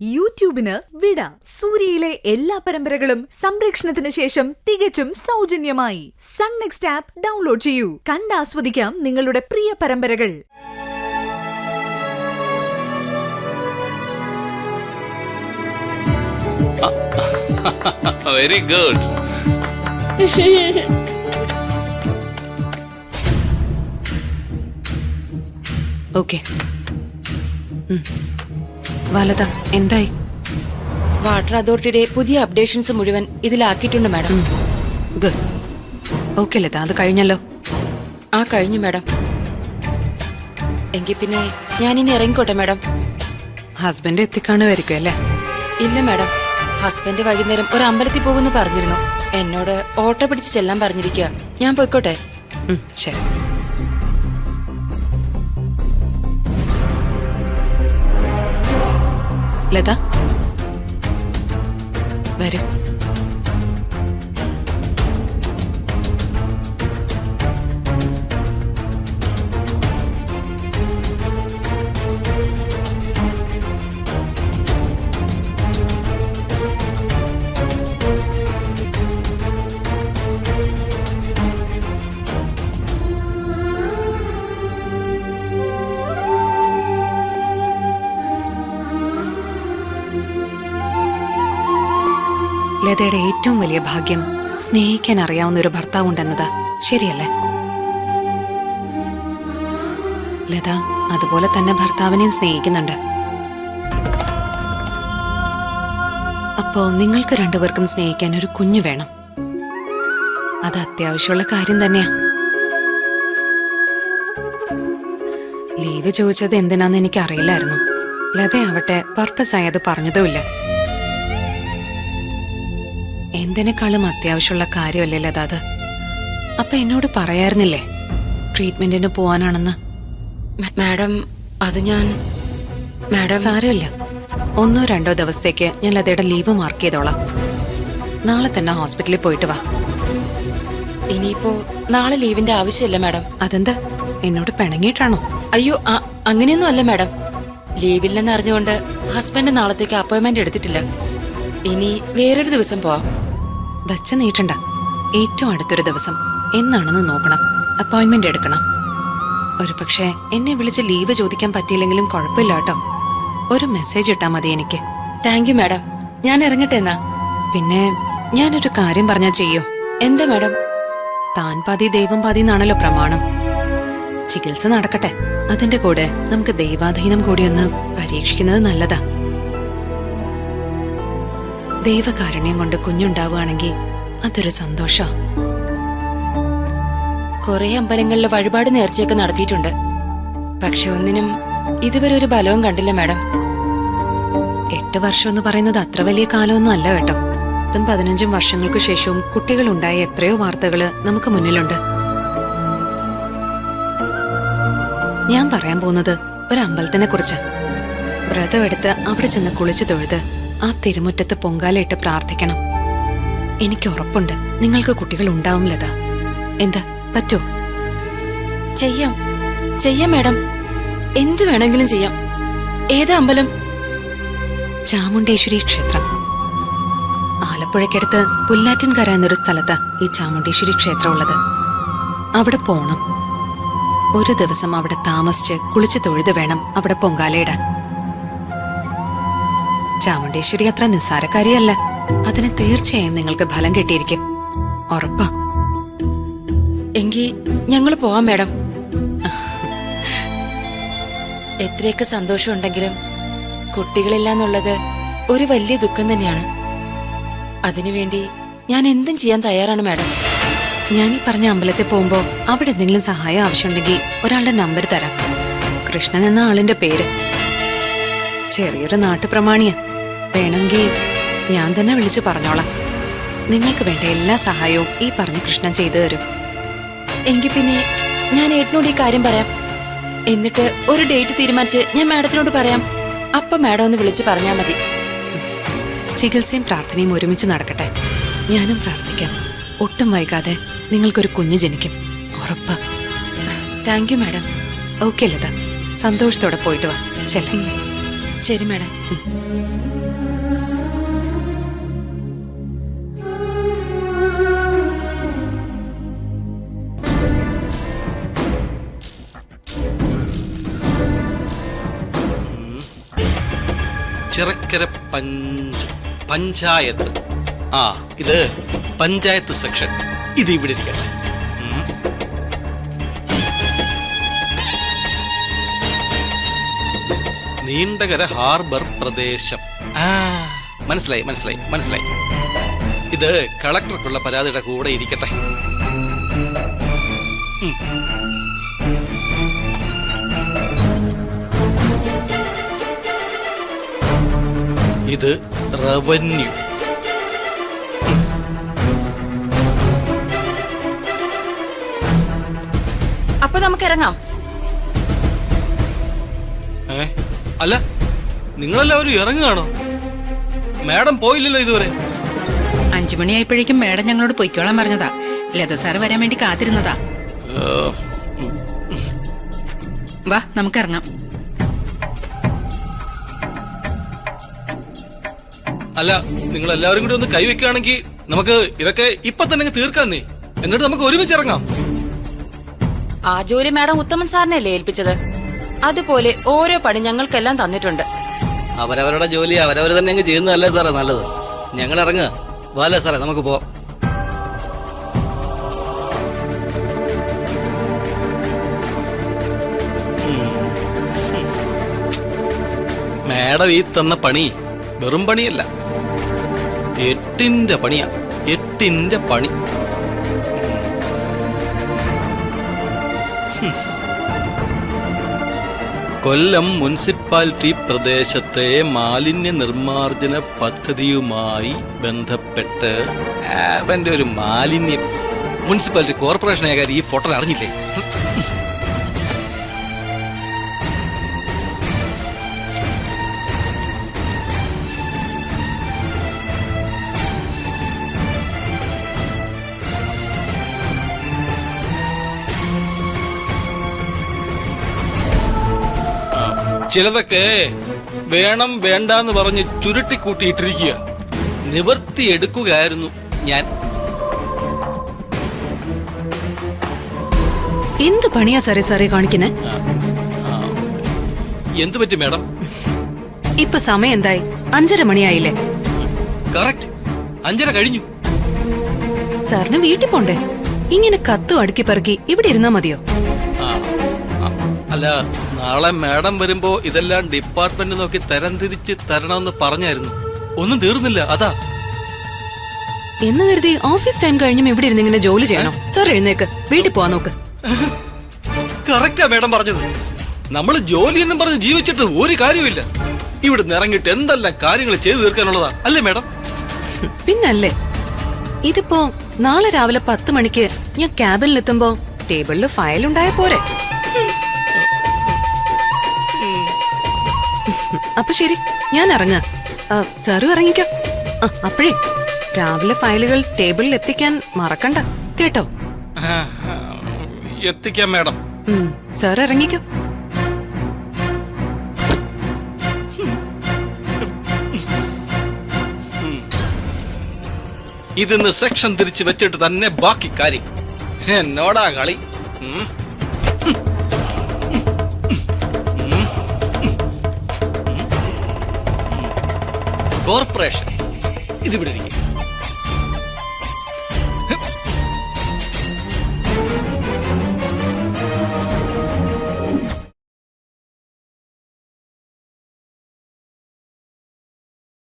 യൂട്യൂബിന് വിട. സൂര്യയിലെ എല്ലാ പരമ്പരകളും സംരക്ഷണത്തിന് ശേഷം തികച്ചും സൗജന്യമായി. സൺ നെക്സ്റ്റ് ആപ്പ് ഡൗൺലോഡ് ചെയ്യൂ. കണ്ടാസ്വദിക്കാം നിങ്ങളുടെ പ്രിയ പരമ്പരകൾ. Very good. ഓക്കെ. വലത എന്തായി? വാട്ടർ അതോറിറ്റിയുടെ പുതിയ അപ്ഡേഷൻസ് മുഴുവൻ ഇതിലാക്കിയിട്ടുണ്ട് മാഡം. ഗുഡ്. ഓക്കെ ലത, അത് കഴിഞ്ഞല്ലോ? ആ കഴിഞ്ഞു മാഡം. എങ്കിൽ പിന്നെ ഞാനിനി ഇറങ്ങിക്കോട്ടെ മാഡം. ഹസ്ബൻഡ് എത്തിക്കാണുമായിരിക്കും അല്ലേ? ഇല്ല മാഡം, ഹസ്ബൻഡ് വൈകുന്നേരം ഒരു അമ്പലത്തിൽ പോകുന്നു പറഞ്ഞിരുന്നു. എന്നോട് ഓട്ടോ പിടിച്ച് ചെല്ലാൻ പറഞ്ഞിരിക്കുക. ഞാൻ പോയിക്കോട്ടെ. ശരി. ലത വരൂ. ലതയുടെ ഏറ്റവും വലിയ ഭാഗ്യം സ്നേഹിക്കാൻ അറിയാവുന്ന ഒരു ഭർത്താവ് ഉണ്ടെന്നതാ. ശരിയല്ലേ ലത? അതുപോലെ തന്നെ ഭർത്താവിനെയും സ്നേഹിക്കുന്നുണ്ട്. അപ്പോ നിങ്ങൾക്ക് രണ്ടുപേർക്കും സ്നേഹിക്കാൻ ഒരു കുഞ്ഞു വേണം. അത് അത്യാവശ്യമുള്ള കാര്യം തന്നെയാ. ലീവ് ചോദിച്ചത് എന്തിനാന്ന് എനിക്ക് അറിയില്ലായിരുന്നു. ലതയാവട്ടെ പർപ്പസ് ആയത് പറഞ്ഞതുമില്ല. എന്തിനേക്കാളും അത്യാവശ്യമുള്ള കാര്യമല്ലേ ലത അത്? അപ്പൊ എന്നോട് പറയായിരുന്നില്ലേ ട്രീറ്റ്മെന്റിന് പോവാനാണെന്ന്? മാഡം അത് ഞാൻ മാഡം സാരമില്ല. 1-2 ദിവസത്തേക്ക് ഞാൻ ലതയുടെ ലീവ് മാർക്ക് ചെയ്തോളാം. നാളെ തന്നെ ഹോസ്പിറ്റലിൽ പോയിട്ട് വാ. ഇനിയിപ്പോ നാളെ ലീവിന്റെ ആവശ്യമില്ല മാഡം. അതെന്താ, എന്നോട് പിണങ്ങിയിട്ടാണോ? അയ്യോ, അങ്ങനെയൊന്നും അല്ല മാഡം. ലീവില്ലെന്ന് അറിഞ്ഞുകൊണ്ട് ഹസ്ബൻഡ് നാളത്തേക്ക് അപ്പോയിന്റ്മെന്റ് എടുത്തിട്ടില്ല. ഇനി വേറൊരു ദിവസം പോവാം. വച്ച് നീട്ടണ്ട. ഏറ്റവും അടുത്തൊരു ദിവസം എന്നാണെന്ന് നോക്കണം. അപ്പോയിന്റ്മെന്റ് എടുക്കണം. ഒരു പക്ഷേ എന്നെ വിളിച്ച് ലീവ് ചോദിക്കാൻ പറ്റിയില്ലെങ്കിലും കുഴപ്പമില്ല കേട്ടോ. ഒരു മെസ്സേജ് ഇട്ടാ മതി എനിക്ക്. Thank you madam. ഞാൻ ഇറങ്ങട്ടെ എന്നാ. പിന്നെ ഞാനൊരു കാര്യം പറഞ്ഞാ ചെയ്യൂ? എന്താ മാഡം? താൻ പാതി ദൈവം പാതി എന്നാണല്ലോ പ്രമാണം. ചികിത്സ നടക്കട്ടെ, അതിന്റെ കൂടെ നമുക്ക് ദൈവാധീനം കൂടിയൊന്ന് പരീക്ഷിക്കുന്നത് നല്ലതാ. ദൈവകാരുണ്യം കൊണ്ട് കുഞ്ഞുണ്ടാവുകയാണെങ്കിൽ അതൊരു സന്തോഷം. കുറെ അമ്പലങ്ങളിൽ വഴിപാട് നേർച്ചയൊക്കെ നടത്തിയിട്ടുണ്ട്. പക്ഷെ ഒന്നിനും ഇതുവരെ ഒരു ബലവും കണ്ടില്ല മാഡം. 8 വർഷം എന്ന് പറയുന്നത് അത്ര വലിയ കാലമൊന്നും അല്ല കേട്ടോ. 15 വർഷങ്ങൾക്ക് ശേഷവും കുട്ടികളുണ്ടായ എത്രയോ വാർത്തകള് നമുക്ക് മുന്നിലുണ്ട്. ഞാൻ പറയാൻ പോകുന്നത് ഒരു അമ്പലത്തിനെ കുറിച്ച്. വ്രതം എടുത്ത് അവിടെ ചെന്ന് കുളിച്ചു തൊഴുത് ആ തിരുമുറ്റത്ത് പൊങ്കാലയിട്ട് പ്രാർത്ഥിക്കണം. എനിക്ക് ഉറപ്പുണ്ട് നിങ്ങൾക്ക് കുട്ടികൾ ഉണ്ടാവും ലത. എന്താ, പറ്റോ? ചെയ്യാം മാഡം. എന്ത് വേണമെങ്കിലും ചെയ്യാം. ഏതാ അമ്പലം? ചാമുണ്ടേശ്വരി ക്ഷേത്രം. ആലപ്പുഴയ്ക്കടുത്ത് പുല്ലാറ്റിൻകര എന്നൊരു സ്ഥലത്താ ഈ ചാമുണ്ടേശ്വരി ക്ഷേത്രം ഉള്ളത്. അവിടെ പോണം. ഒരു ദിവസം അവിടെ താമസിച്ച് കുളിച്ചു തൊഴുത് വേണം അവിടെ പൊങ്കാലയിടാൻ. ചാമുണ്ടേശ്വരി അത്ര നിസ്സാരക്കാരിയല്ല. അതിന് തീർച്ചയായും നിങ്ങൾക്ക് ഫലം കിട്ടിയിരിക്കും. ഉറപ്പാ. എങ്കിൽ ഞങ്ങൾ പോവാം മാഡം. എത്രയൊക്കെ സന്തോഷം ഉണ്ടെങ്കിലും കുട്ടികളില്ല എന്നുള്ളത് ഒരു വലിയ ദുഃഖം തന്നെയാണ്. അതിനുവേണ്ടി ഞാൻ എന്തും ചെയ്യാൻ തയ്യാറാണ് മാഡം. ഞാനീ പറഞ്ഞ അമ്പലത്തിൽ പോകുമ്പോ അവിടെ എന്തെങ്കിലും സഹായം ആവശ്യമുണ്ടെങ്കിൽ ഒരാളുടെ നമ്പർ തരാം. കൃഷ്ണൻ എന്ന ആളിന്റെ പേര്. ചെറിയൊരു നാട്ടുപ്രമാണിയാ. വേണമെങ്കിൽ ഞാൻ തന്നെ വിളിച്ചു പറഞ്ഞോളാം. നിങ്ങൾക്ക് വേണ്ട എല്ലാ സഹായവും ഈ പറഞ്ഞ കൃഷ്ണൻ ചെയ്തു തരും. എങ്കിൽ പിന്നെ ഞാൻ ഏട്ടനോട് ഈ കാര്യം പറയാം. എന്നിട്ട് ഒരു ഡേറ്റ് തീരുമാനിച്ച് ഞാൻ മാഡത്തിനോട് പറയാം. അപ്പൊ മാഡം ഒന്ന് വിളിച്ച് പറഞ്ഞാൽ മതി. ചികിത്സയും പ്രാർത്ഥനയും ഒരുമിച്ച് നടക്കട്ടെ. ഞാനും പ്രാർത്ഥിക്കാം. ഒട്ടും വൈകാതെ നിങ്ങൾക്കൊരു കുഞ്ഞ് ജനിക്കും. ഉറപ്പാ. Thank you madam. Okay Latha, സന്തോഷത്തോടെ പോയിട്ട് വാ. ചെല്ലാം. ശരി മാഡം. ചിറക്കര പഞ്ചായത്ത്. ആ, ഇത് പഞ്ചായത്ത് സെക്ഷൻ. ഇത് ഇവിടെ ഇരിക്കട്ടെ. നീണ്ടകര ഹാർബർ പ്രദേശം. ആ, മനസ്സിലായി മനസ്സിലായി മനസ്സിലായി. ഇത് കളക്ടർക്കുള്ള പരാതിയുടെ കൂടെ ഇരിക്കട്ടെ. ഇത് റവന്യൂ. അപ്പൊ നമുക്ക് ഇറങ്ങാം. അല്ല, നിങ്ങളെല്ലാവരും ഇറങ്ങുകയാണോ? മാഡം പോയില്ലല്ലോ ഇതുവരെ. 5 മണിയായപ്പോഴേക്കും മേഡം ഞങ്ങളോട് പൊയ്ക്കോളാൻ പറഞ്ഞതാ. ലത സാർ വരാൻ വേണ്ടി കാത്തിരുന്നതാ. വാ, നമുക്കിറങ്ങാം. അല്ല, നിങ്ങൾ എല്ലാവരും കൂടി ഒന്ന് കൈവയ്ക്കുകയാണെങ്കിൽ നമുക്ക് ഇതൊക്കെ ഇപ്പൊ തന്നെ തീർക്കാന്നേ. എന്നിട്ട് നമുക്ക് ഒരുമിച്ച് ഇറങ്ങാം. ആ ജോലി മാഡം ഉത്തമൻ സാറിനല്ലേ ഏൽപ്പിച്ചത്? അതുപോലെ ഓരോ പണി ഞങ്ങൾക്കെല്ലാം തന്നിട്ടുണ്ട്. അവരവരുടെ ജോലി അവരവർ തന്നെ അങ്ങ് ചെയ്യുന്നതല്ലേ സാറേ നല്ലത്. ഞങ്ങൾ ഇറങ്ങുക. വാലേ സാറേ, നമുക്ക് പോവാം. മാഡം ഈ തന്ന പണി വെറും പണിയല്ല, 8ന്റെ പണിയാ. 8ന്റെ പണി. കൊല്ലം മുനിസിപ്പാലിറ്റി പ്രദേശത്തെ മാലിന്യ നിർമ്മാർജ്ജന പദ്ധതിയുമായി ബന്ധപ്പെട്ട് അവന്റെ ഒരു മാലിന്യം മുനിസിപ്പാലിറ്റി കോർപ്പറേഷൻ കാര്യം ഈ പൊട്ടൻ അറിഞ്ഞില്ലേ? ചിലതൊക്കെ വേണം വേണ്ടാന്ന് പറഞ്ഞ് ചുരുട്ടിക്കൂട്ടിയിട്ടിരിക്കുക. നിവർത്തിയെടുക്കുകയായിരുന്നു ഞാൻ. എന്ത് പണിയാ സാറേ സാറേ കാണിക്കുന്നേ? എന്തു പറ്റി മാഡം? ഇപ്പൊ സമയം എന്തായി? 5:30 മണിയായില്ലേ? കറക്റ്റ് 5:30 കഴിഞ്ഞു. സാറിന് വീട്ടിൽ പോണ്ടേ? ഇങ്ങനെ കത്തും അടുക്കി പെറുക്കി ഇവിടെ ഇരുന്നാ മതിയോ? അല്ല, നാളെ മാഡം വരുമ്പോ ഇതെല്ലാം ഡിപ്പാർട്ട്മെന്റ് നോക്കി തരംതിരിച്ച് തരണമെന്ന് പറഞ്ഞായിരുന്നു. ഒന്നും തീർന്നില്ല, അതാ. എന്ന് കരുതി ഓഫീസ് ടൈം കഴിഞ്ഞും ഇവിടെ ഇരുന്ന് ഇങ്ങനെ ജോലി ചെയ്യണോ? സാർ എഴുന്നേക്ക്, വീട്ടിൽ പോവാൻ നോക്ക്. കറക്റ്റാ മാഡം പറഞ്ഞത്. നമ്മള് ജോലി എന്നും പറഞ്ഞ് ജീവിച്ചിട്ട് ഒരു കാര്യമില്ല. ഇവിടെ ഇറങ്ങിയിട്ട് എന്തെല്ലാം കാര്യങ്ങൾ ചെയ്തു തീർക്കാനുള്ളതാ അല്ലേ മാഡം? പിന്നല്ലേ. ഇതിപ്പോ നാളെ രാവിലെ 10 മണിക്ക് ഞാൻ ക്യാബിനിലെത്തുമ്പോ ടേബിളില് ഫയൽ ഉണ്ടായ പോരെ? അപ്പൊ ശരി, ഞാൻ ഇറങ്ങാം. സാറും ഇറങ്ങിക്കോ. അപ്പോഴേ രാവിലെ ഫയലുകൾ ടേബിളിൽ എത്തിക്കാൻ മറക്കണ്ട കേട്ടോ. എത്തിക്കാം മാഡം. സാർ ഇറങ്ങിക്കോ. ഇതിന്ന് സെക്ഷൻ തിരിച്ച് വെച്ചിട്ട് തന്നെ ബാക്കി കാര്യം. എന്നോടാ കളി. കോർപ്പറേഷൻ ഇതിവിടെ ഇരിക്കും.